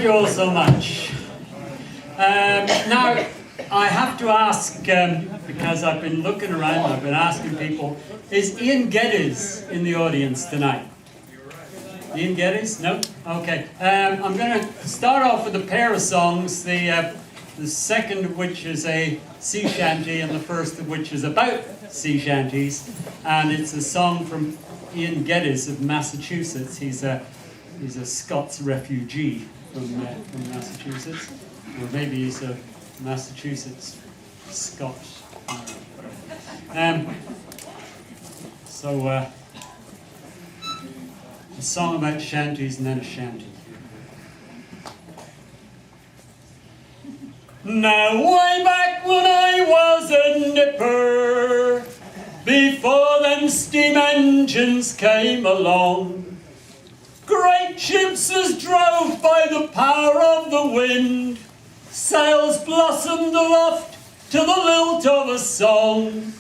you all so much. Now, I have to ask, because I've been looking around, I've been asking people, is Ian Geddes in the audience tonight? Ian Geddes? No? Okay. I'm going to start off with a pair of songs, the second of which is a sea shanty and the first of which is about sea shanties. And it's a song from Ian Geddes of Massachusetts. He's a Scots refugee from Massachusetts. Or maybe he's a Massachusetts Scot. A song about shanties and then a shanty. Now way back when I was a nipper, before them steam engines came along, great ships was drove by the power of the wind, sails blossomed aloft to the lilt of a song,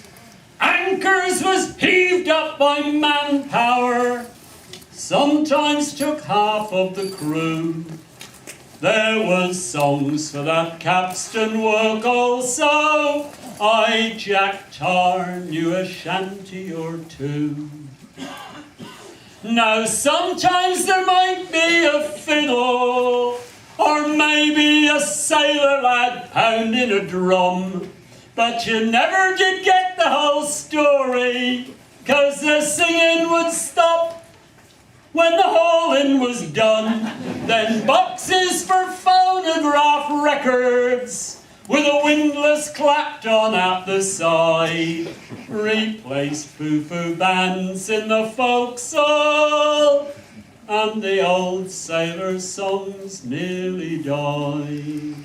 anchors was heaved up by manpower, sometimes took half of the crew. There was songs for that capstan work also, I, Jack Tar, knew a shanty or two. Now sometimes there might be a fiddle, or maybe a sailor lad pounding a drum, but you never did get the whole story, 'cause the singing would stop when the hauling was done. Then boxes for phonograph records, with a windlass clapped on at the side, replaced foo-foo bands in the forecastle, and the old sailor songs nearly died.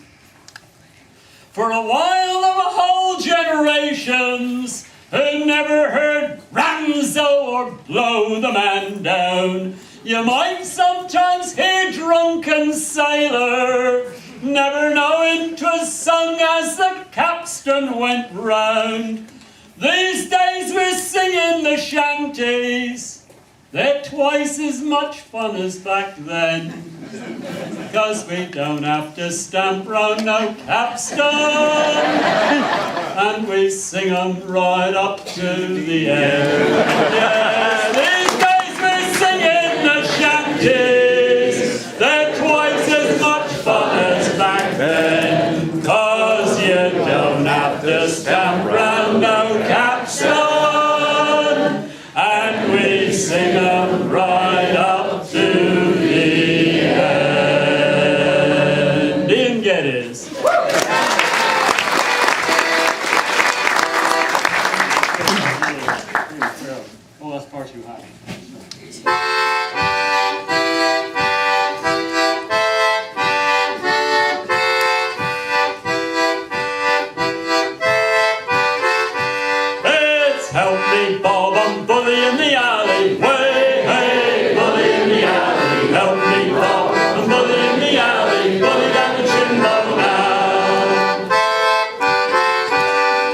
For a while there were whole generations who never heard Ramso or Blow the Man Down. You might sometimes hear drunken sailor, never knowing 'twas sung as the capstan went round. These days we're singing the shanties, they're twice as much fun as back then, 'cause we don't have to stamp round no capstan, and we sing 'em right up to the end. Yeah, these days we're singing the shanties, they're twice as much fun as back then, 'cause you don't have to stamp round no capstan, and we sing 'em right up to the end. Ian Geddes. Oh, that's far too high. It's help me Bob, I'm bully in the alley. Way, hey, bully in the alley. Help me Bob, I'm bully in the alley. Bully down the chimbo now.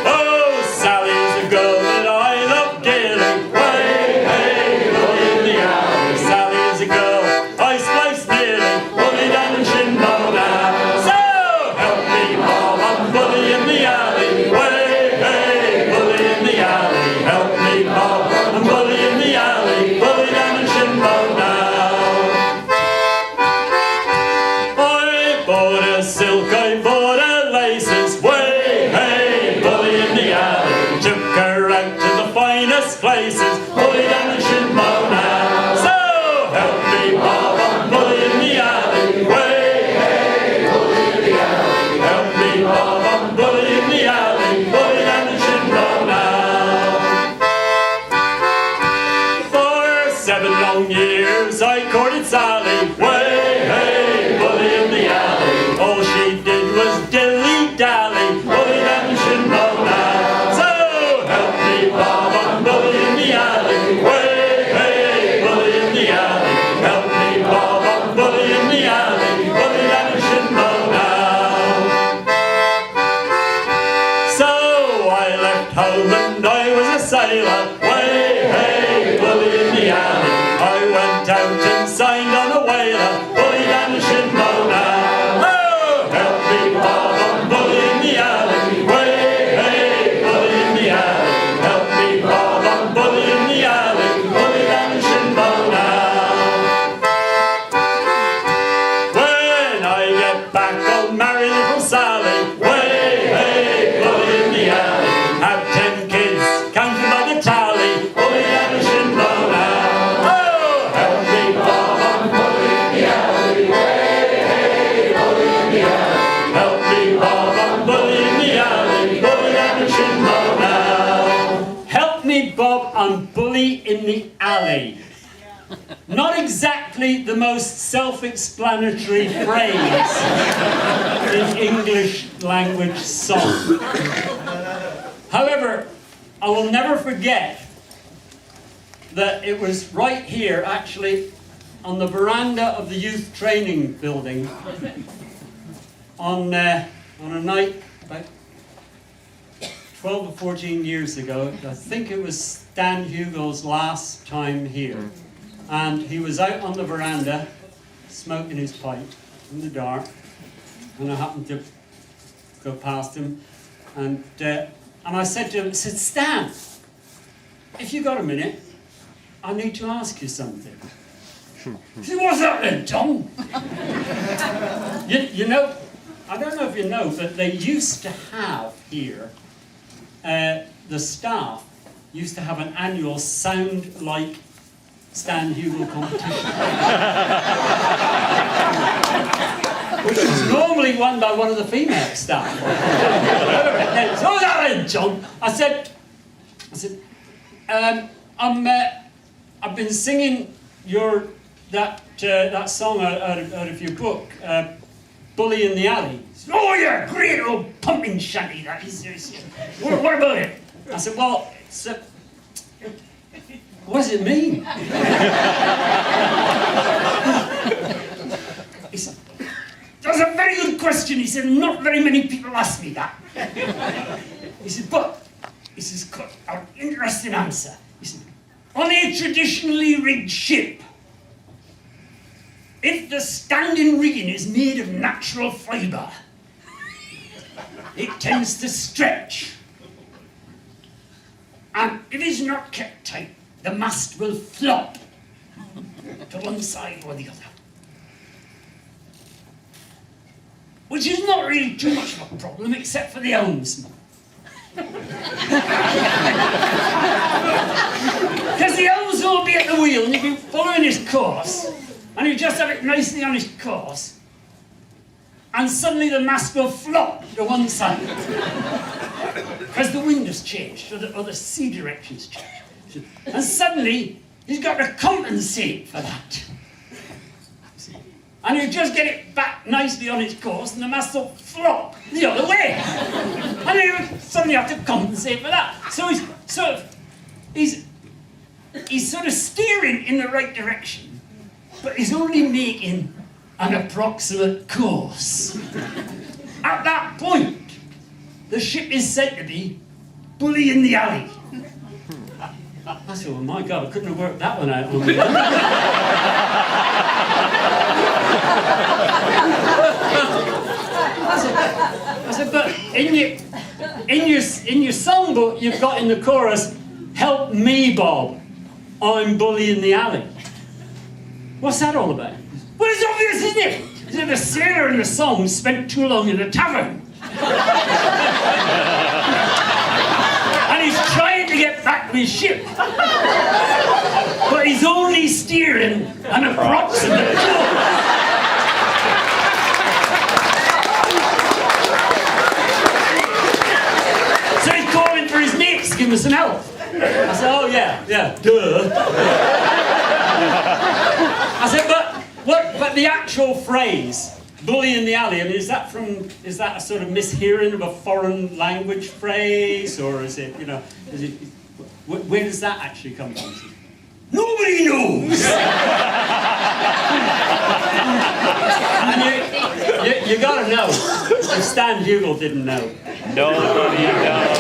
Oh, Sally's a girl that I love dearly. Way, hey, bully in the alley. Sally's a girl I slice nearly. Bully down the chimbo now. So, help me Bob, I'm bully in the alley. Way, hey, bully in the alley. Help me Bob, I'm bully in the alley. Bully down the chimbo now. I bought a silk, I bought a laces. Way, hey, bully in the alley. Took her out to the finest places. Bully down the chimbo now. So, help me Bob, I'm bully in the alley. Way, hey, bully in the alley. Help me Bob, I'm bully in the alley. Bully down the chimbo now. For 7 long years I courted Sally. Way, hey, bully in the alley. All she did tobacco, marry little Sally. Way, hey, bully in the alley. Have 10 kids, counted by the tally. Bully down the shinbone now. Oh, help me, Bob, I'm bully in the alley. Way, hey, bully in the alley. Help me, Bob, I'm bully in the alley. Bully down the shinbone now. Help me, Bob, I'm bully in the alley. Not exactly the most self-explanatory phrase in English language song. However, I will never forget that it was right here, actually, on the veranda of the youth training building on a night about 12 or 14 years ago. I think it was Stan Hugel's last time here. And he was out on the veranda smoking his pipe in the dark, and I happened to go past him, and I said to him, I said, Stan, if you got a minute, I need to ask you something. He said, what's that then, Tom? you know, I don't know if you know, but they used to have here, the staff used to have an annual Sound Like Stan Hugel competition, which was normally won by one of the female staff. So was that then, John? I said, I've been singing that song out of your book, Bully in the Alley. He said, oh yeah, great old pumping shanty that is. What about it? I said, well, it's what does it mean? He said, that's a very good question. He said, not very many people ask me that. He said, but, he says, an interesting answer. He said, on a traditionally rigged ship, if the standing rigging is made of natural fibre, it tends to stretch. And if it's not kept tight, the mast will flop to one side or the other. Which is not really too much of a problem, except for the helmsman. Because the helmsman will be at the wheel and he'll be following his course, and he'll just have it nicely on his course, and suddenly the mast will flop to one side. Because the wind has changed, or the sea direction's changed. And suddenly, he's got to compensate for that. And he'll just get it back nicely on its course, and the mast will flop the other way. And he'll suddenly have to compensate for that. So he's sort of steering in the right direction, but he's only making an approximate course. At that point, the ship is said to be bully in the alley. I said, oh my God, I couldn't have worked that one out on me. I said, but in your songbook, you've got in the chorus, help me, Bob, I'm bully in the alley. What's that all about? Well, it's obvious, isn't it? The sailor in the song spent too long in the tavern. And he's trying to get back to his ship. But he's only steering an approximate course. So he's calling for his mates to give him some help. I said, oh yeah, duh. I said, but the actual phrase, bully in the alley, I mean, is that a sort of mishearing of a foreign language phrase, or is it, where does that actually come from? Nobody knows! And you gotta know, if Stan Hugel didn't know. Nobody knows.